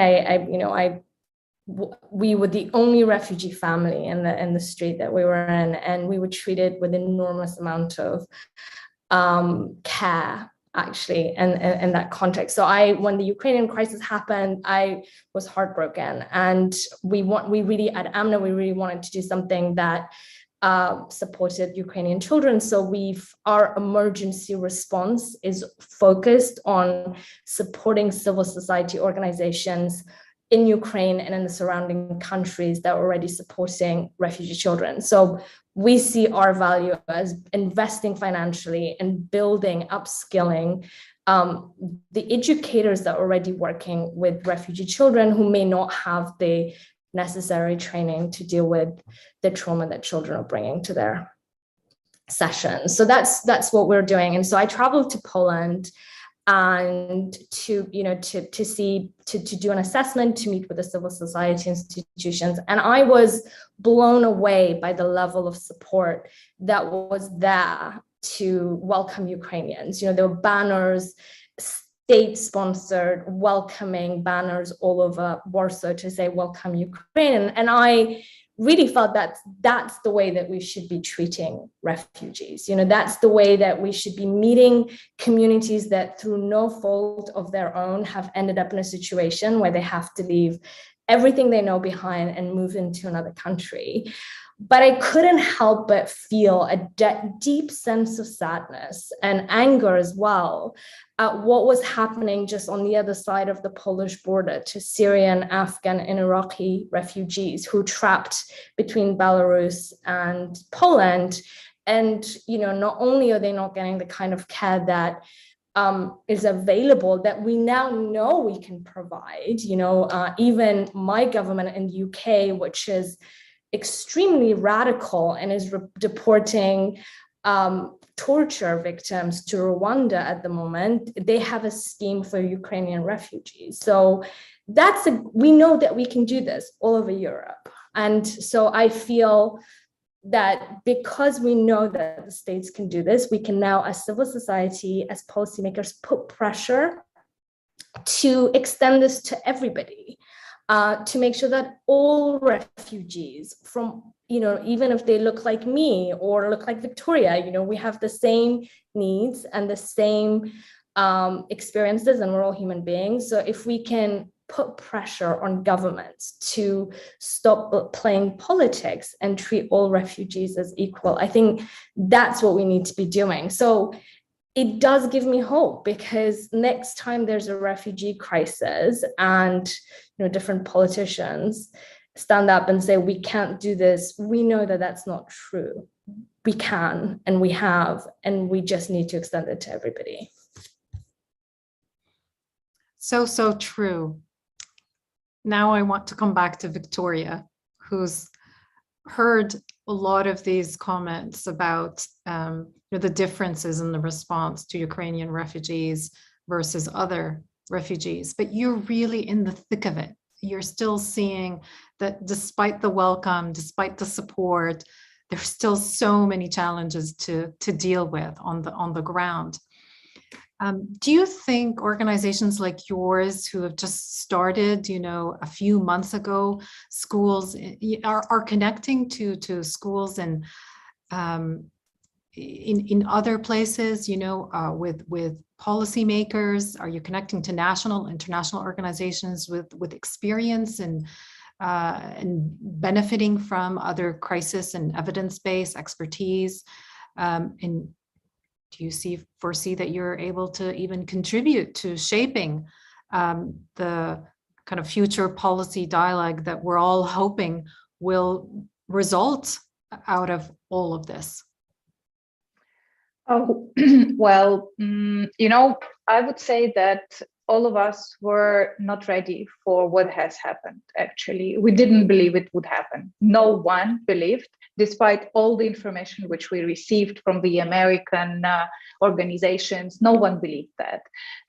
D: We were the only refugee family in the street that we were in, and we were treated with enormous amount of care, actually, in that context. So when the Ukrainian crisis happened, I was heartbroken, and we really at AMNA, we really wanted to do something that supported Ukrainian children. So our emergency response is focused on supporting civil society organizations in Ukraine and in the surrounding countries that are already supporting refugee children. So we see our value as investing financially and building, upskilling the educators that are already working with refugee children who may not have the necessary training to deal with the trauma that children are bringing to their sessions. So that's what we're doing. And so I traveled to Poland and to do an assessment, to meet with the civil society institutions. And I was blown away by the level of support that was there to welcome Ukrainians. There were banners, state-sponsored welcoming banners all over Warsaw to say welcome Ukraine. And I really felt that that's the way that we should be treating refugees. That's the way that we should be meeting communities that through no fault of their own have ended up in a situation where they have to leave everything they know behind and move into another country. But I couldn't help but feel a deep sense of sadness and anger as well at what was happening just on the other side of the Polish border to Syrian, Afghan, and Iraqi refugees who are trapped between Belarus and Poland. And, not only are they not getting the kind of care that is available that we now know we can provide, even my government in the UK, which is extremely radical and is deporting torture victims to Rwanda at the moment, they have a scheme for Ukrainian refugees. So we know that we can do this all over Europe. And so I feel that because we know that the states can do this, we can now, as civil society, as policymakers, put pressure to extend this to everybody. To make sure that all refugees from, even if they look like me or look like Victoria, we have the same needs and the same experiences, and we're all human beings. So if we can put pressure on governments to stop playing politics and treat all refugees as equal, I think that's what we need to be doing. So it does give me hope, because next time there's a refugee crisis and different politicians stand up and say we can't do this, we know that that's not true. We can, and we have, and we just need to extend it to everybody.
B: So true. Now I want to come back to Victoria, who's heard a lot of these comments about the differences in the response to Ukrainian refugees versus other refugees, but you're really in the thick of it. You're still seeing that despite the welcome, despite the support, there's still so many challenges to deal with on the ground. Do you think organizations like yours, who have just started, a few months ago, schools are connecting to schools and in other places, with policymakers? Are you connecting to national, international organizations with experience and benefiting from other crisis and evidence-based expertise? And do you foresee that you're able to even contribute to shaping the kind of future policy dialogue that we're all hoping will result out of all of this?
C: Oh, well, I would say that all of us were not ready for what has happened, actually. We didn't believe it would happen. No one believed despite all the information which we received from the American organizations. No one believed that.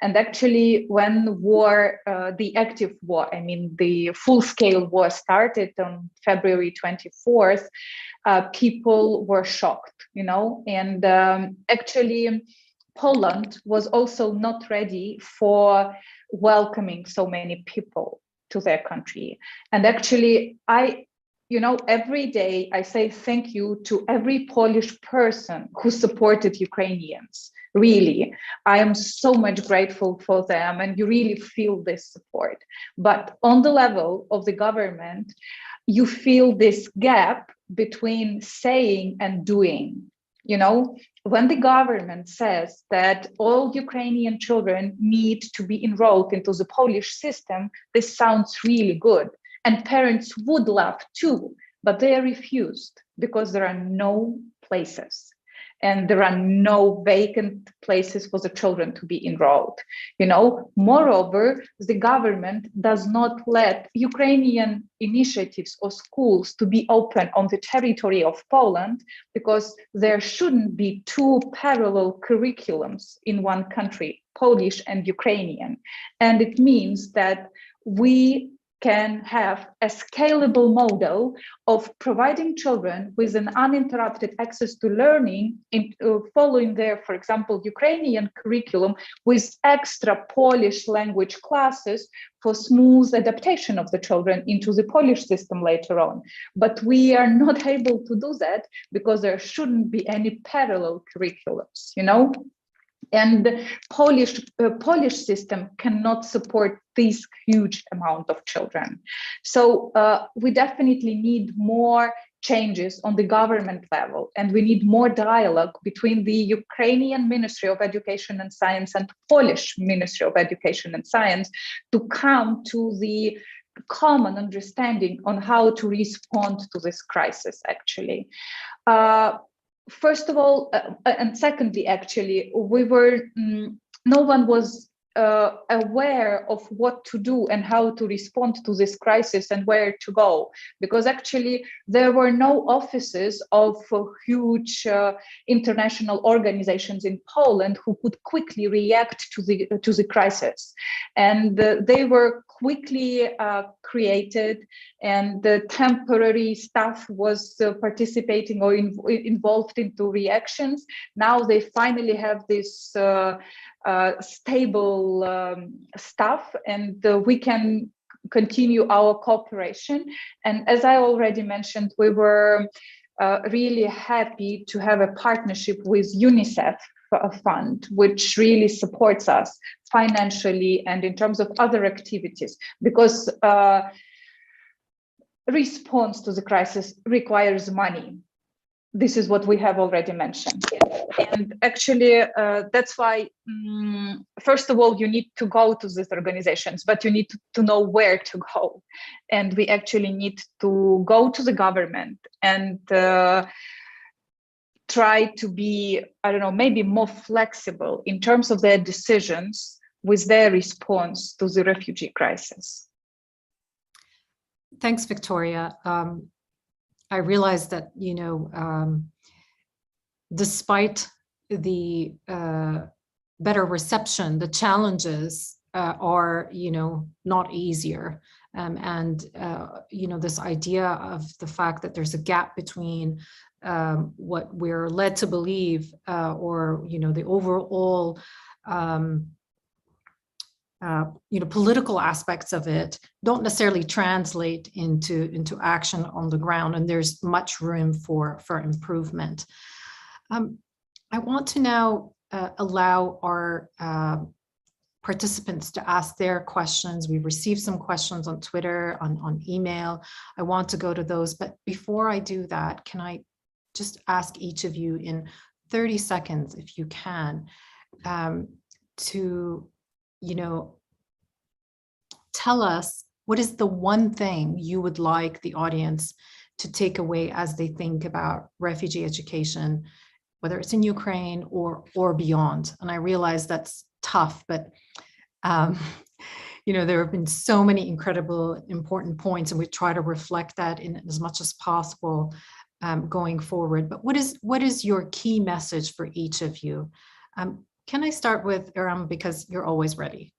C: And actually, when war, the active war, I mean, the full-scale war started on February 24th, people were shocked, you know, and actually Poland was also not ready for welcoming so many people to their country. And actually, every day I say thank you to every Polish person who supported Ukrainians. Really, I am so much grateful for them, and you really feel this support. But on the level of the government, you feel this gap between saying and doing. You know, when the government says that all Ukrainian children need to be enrolled into the Polish system, this sounds really good. And parents would love too, but they are refused because there are no places. And there are no vacant places for the children to be enrolled. You know, moreover, the government does not let Ukrainian initiatives or schools to be open on the territory of Poland because there shouldn't be two parallel curriculums in one country, Polish and Ukrainian. And it means that we can have a scalable model of providing children with an uninterrupted access to learning, following their, for example, Ukrainian curriculum with extra Polish language classes for smooth adaptation of the children into the Polish system later on. But we are not able to do that because there shouldn't be any parallel curriculums, you know? And the Polish system cannot support this huge amount of children. So we definitely need more changes on the government level, and we need more dialogue between the Ukrainian Ministry of Education and Science and Polish Ministry of Education and Science to come to the common understanding on how to respond to this crisis, actually. First of all, and secondly, actually, no one was aware of what to do and how to respond to this crisis and where to go, because actually there were no offices of huge international organizations in Poland who could quickly react to the crisis, and they were quickly created, and the temporary staff was participating or involved into reactions. Now they finally have this stable staff, and we can continue our cooperation. And as I already mentioned, we were really happy to have a partnership with UNICEF fund, which really supports us financially and in terms of other activities, because response to the crisis requires money. This is what we have already mentioned. And actually, that's why, first of all, you need to go to these organizations, but you need to know where to go. And we actually need to go to the government and try to be, I don't know, maybe more flexible in terms of their decisions with their response to the refugee crisis.
B: Thanks, Victoria. I realize that, you know, despite the better reception, the challenges are, you know, not easier. You know, this idea of the fact that there's a gap between what we're led to believe or, you know, the overall you know, political aspects of it don't necessarily translate into action on the ground, and there's much room for improvement. I want to now allow our participants to ask their questions. We've received some questions on Twitter, on email. I want to go to those, but before I do that, can I just ask each of you in 30 seconds, if you can, to, you know, tell us what is the one thing you would like the audience to take away as they think about refugee education, whether it's in Ukraine or beyond. And I realize that's tough, but you know, there have been so many incredible, important points, and we try to reflect that in as much as possible. going forward. But what is your key message for each of you? Can I start with Iram, because you're always ready?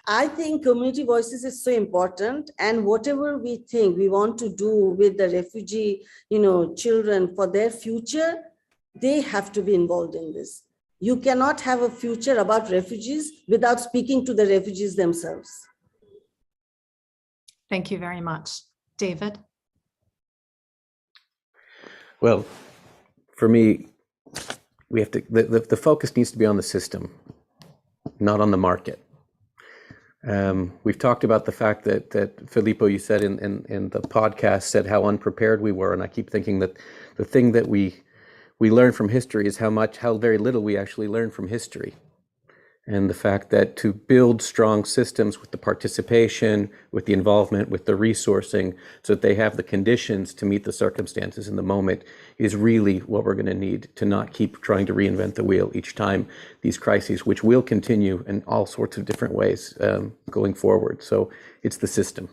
E: I think community voices is so important, and whatever we think we want to do with the refugee, children for their future, they have to be involved in this. You cannot have a future about refugees without speaking to the refugees themselves.
B: Thank you very much. David?
F: Well, for me, we have to, the focus needs to be on the system, not on the market. We've talked about the fact that Filippo, you said in the podcast, said how unprepared we were. And I keep thinking that the thing that we learn from history is how very little we actually learn from history. And the fact that to build strong systems with the participation, with the involvement, with the resourcing, so that they have the conditions to meet the circumstances in the moment is really what we're going to need to not keep trying to reinvent the wheel each time these crises, which will continue in all sorts of different ways going forward. So it's the system.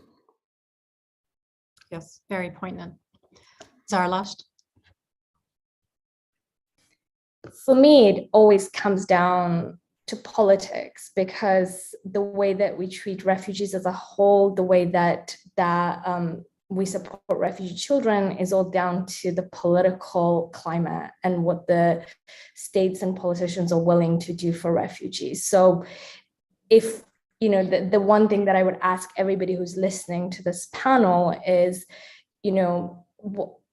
B: Yes, very poignant. Zarlash?
D: For me, it always comes down to politics, because the way that we treat refugees as a whole, the way that we support refugee children is all down to the political climate and what the states and politicians are willing to do for refugees. So if, the one thing that I would ask everybody who's listening to this panel is,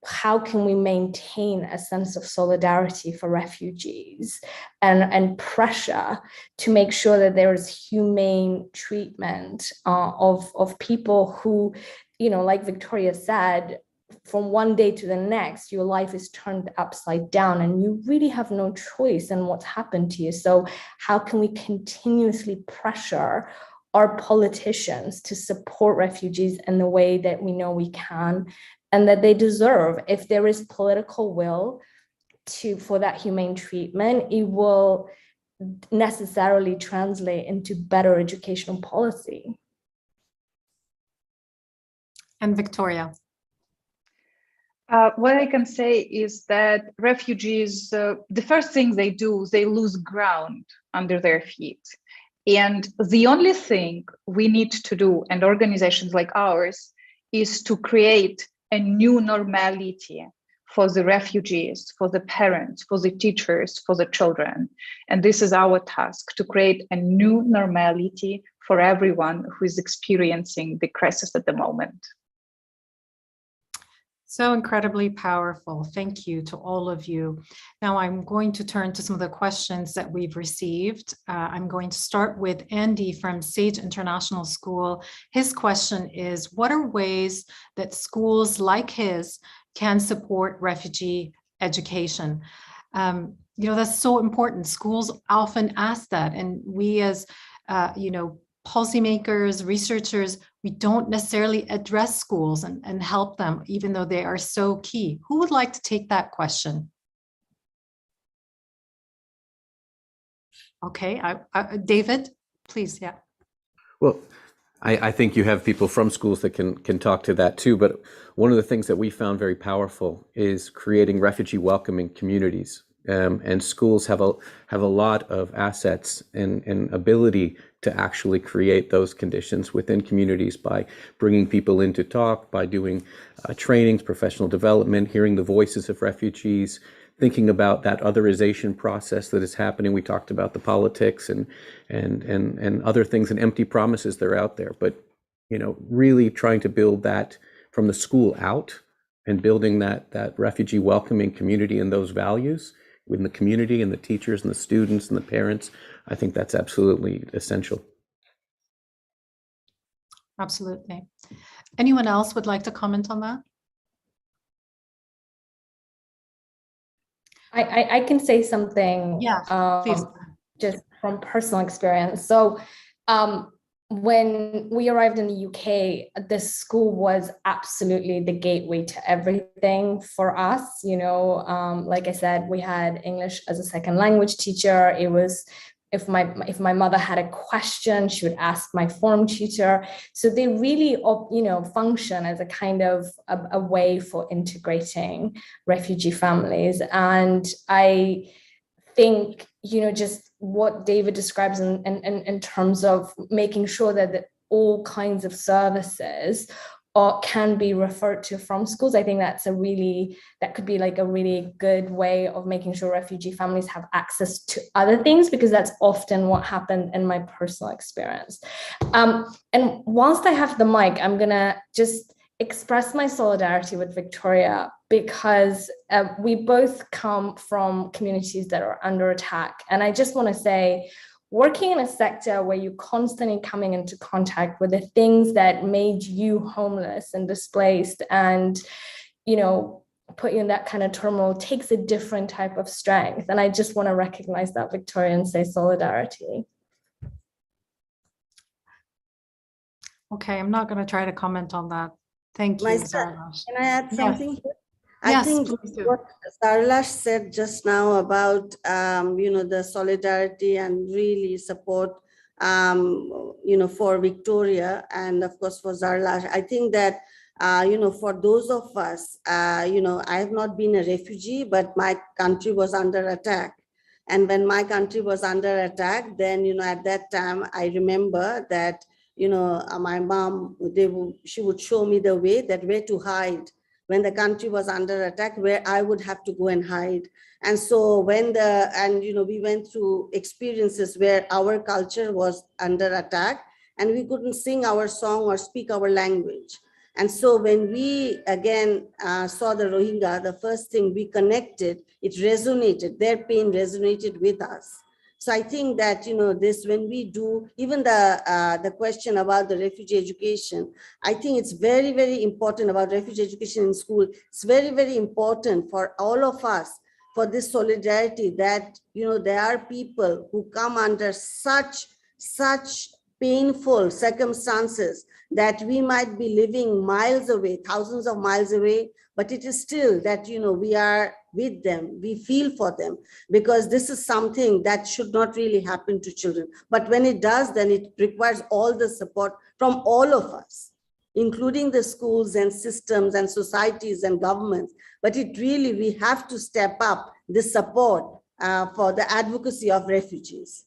D: how can we maintain a sense of solidarity for refugees and pressure to make sure that there is humane treatment of people who, like Victoria said, from one day to the next, your life is turned upside down and you really have no choice in what's happened to you. So how can we continuously pressure our politicians to support refugees in the way that we know we can and that they deserve? If there is political will for that humane treatment, it will necessarily translate into better educational policy.
B: And Victoria?
C: What I can say is that refugees, the first thing they do, they lose ground under their feet. And the only thing we need to do, and organizations like ours, is to create a new normality for the refugees, for the parents, for the teachers, for the children. And this is our task, to create a new normality for everyone who is experiencing the crisis at the moment.
B: So incredibly powerful. Thank you to all of you. Now I'm going to turn to some of the questions that we've received. I'm going to start with Andy from Sage International School. His question is, what are ways that schools like his can support refugee education? That's so important. Schools often ask that, and we as policymakers, researchers, we don't necessarily address schools and help them, even though they are so key. Who would like to take that question? Okay, David, please, yeah.
F: Well, I think you have people from schools that can talk to that too, but one of the things that we found very powerful is creating refugee welcoming communities. And schools have a lot of assets and ability to actually create those conditions within communities by bringing people in to talk, by doing trainings, professional development, hearing the voices of refugees, thinking about that otherization process that is happening. We talked about the politics and other things and empty promises that are out there, but really trying to build that from the school out and building that refugee welcoming community and those values in the community and the teachers and the students and the parents. I think that's absolutely essential.
B: Absolutely. Anyone else would like to comment on that?
D: I can say something.
B: Yeah, please.
D: Just from personal experience. So when we arrived in the UK, the school was absolutely the gateway to everything for us. Like I said, we had English as a second language teacher. It was if my mother had a question, she would ask my form tutor. So they really, function as a kind of a way for integrating refugee families. And I think, just what David describes in terms of making sure that all kinds of services can be referred to from schools. I think that could be like a really good way of making sure refugee families have access to other things, because that's often what happened in my personal experience. And whilst I have the mic, I'm gonna just express my solidarity with Victoria, because we both come from communities that are under attack. And I just want to say, working in a sector where you're constantly coming into contact with the things that made you homeless and displaced and, put you in that kind of turmoil takes a different type of strength. And I just want to recognize that, Victoria, and say solidarity.
B: Okay, I'm not going to try to comment on that. Thank you, Sarlash.
E: Can I add something?
B: Yes.
E: I think
B: please do.
E: what Sarlash said just now about, the solidarity and really support, for Victoria and of course for Sarlash. I think that, for those of us, I have not been a refugee, but my country was under attack. And when my country was under attack, then, at that time, I remember that, my mom, she would show me the way that where to hide when the country was under attack, where I would have to go and hide. And so when we went through experiences where our culture was under attack and we couldn't sing our song or speak our language. And so when we again saw the Rohingya, the first thing we connected, it resonated, their pain resonated with us. So I think that, this, when we do, even the question about the refugee education, I think it's very, very important about refugee education in school. It's very, very important for all of us, for this solidarity that, there are people who come under such painful circumstances that we might be living miles away, thousands of miles away, but it is still that, we are with them, we feel for them, because this is something that should not really happen to children. But when it does, then it requires all the support from all of us, including the schools and systems and societies and governments. But we have to step up the support for the advocacy of refugees.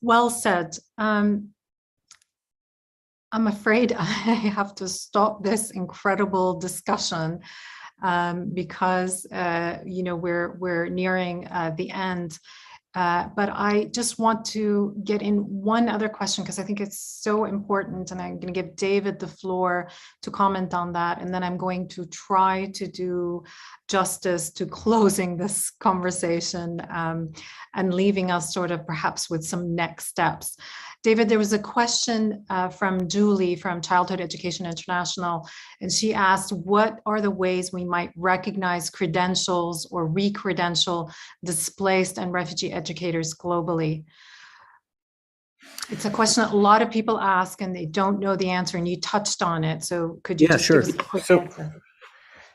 B: Well said. I'm afraid I have to stop this incredible discussion because we're nearing the end. But I just want to get in one other question, because I think it's so important, and I'm going to give David the floor to comment on that, and then I'm going to try to do justice to closing this conversation and leaving us sort of perhaps with some next steps. David, there was a question from Julie from Childhood Education International, and she asked, what are the ways we might recognize credentials or re-credential displaced and refugee educators globally? It's a question that a lot of people ask and they don't know the answer, and you touched on it. So could you just give us a quick answer?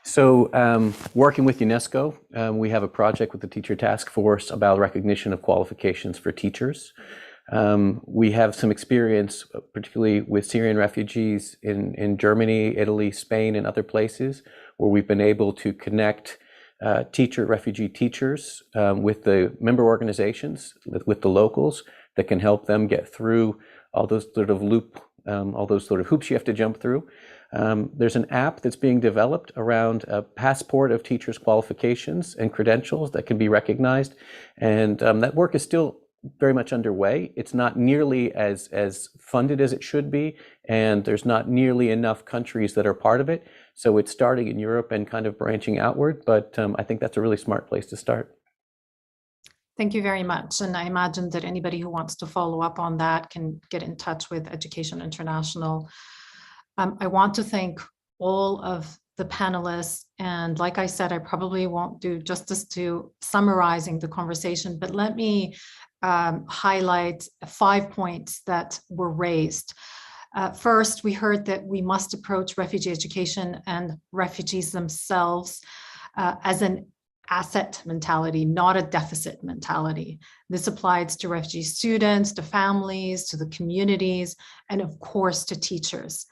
F: So working with UNESCO, we have a project with the Teacher Task Force about recognition of qualifications for teachers. We have some experience, particularly with Syrian refugees in Germany, Italy, Spain, and other places, where we've been able to connect refugee teachers with the member organizations, with the locals, that can help them get through all those sort of hoops you have to jump through. There's an app that's being developed around a passport of teachers' qualifications and credentials that can be recognized, and that work is still very much underway. It's not nearly as funded as it should be, and there's not nearly enough countries that are part of it. So it's starting in Europe and kind of branching outward, but I think that's a really smart place to start.
B: Thank you very much. And I imagine that anybody who wants to follow up on that can get in touch with Education International. I want to thank all of the panelists. And like I said, I probably won't do justice to summarizing the conversation, but let me highlight 5 points that were raised. First, we heard that we must approach refugee education and refugees themselves as an asset mentality, not a deficit mentality. This applies to refugee students, to families, to the communities, and of course to teachers.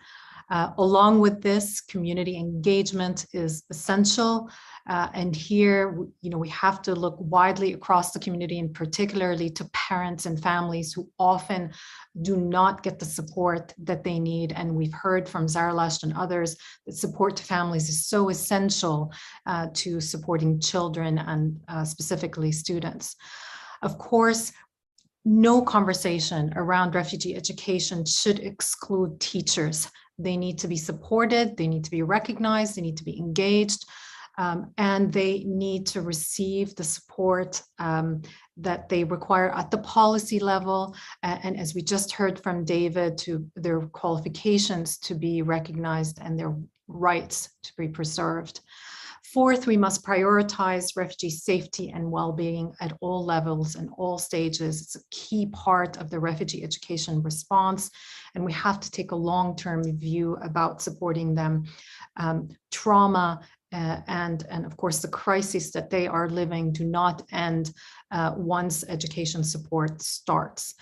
B: Along with this, community engagement is essential. And here, we have to look widely across the community, and particularly to parents and families who often do not get the support that they need. And we've heard from Zarlash and others that support to families is so essential to supporting children and specifically students. Of course, no conversation around refugee education should exclude teachers. They need to be supported, they need to be recognized, they need to be engaged, and they need to receive the support that they require at the policy level. And as we just heard from David, to their qualifications to be recognized and their rights to be preserved. Fourth, we must prioritize refugee safety and well-being at all levels and all stages. It's a key part of the refugee education response, and we have to take a long-term view about supporting them. Trauma and of course the crises that they are living do not end once education support starts.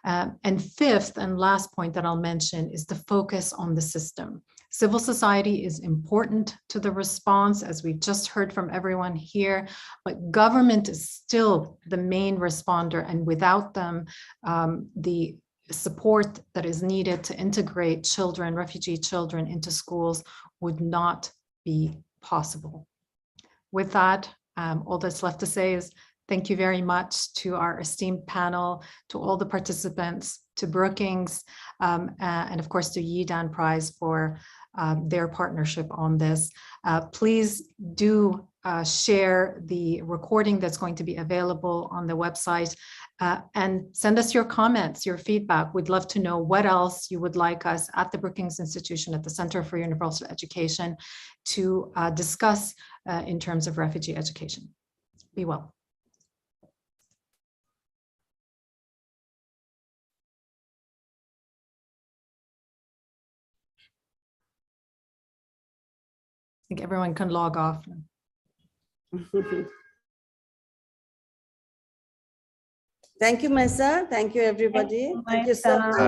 B: And fifth and last point that I'll mention is the focus on the system. Civil society is important to the response, as we've just heard from everyone here, but government is still the main responder, and without them, the support that is needed to integrate children, refugee children, into schools would not be possible. With that, all that's left to say is thank you very much to our esteemed panel, to all the participants, to Brookings, and of course to Yidan Prize for their partnership on this. Please do share the recording that's going to be available on the website, and send us your comments, your feedback. We'd love to know what else you would like us at the Brookings Institution at the Center for Universal Education to discuss in terms of refugee education. Be well. I think everyone can log off.
E: Thank you, Maisa. Thank you, everybody. Thank you so much.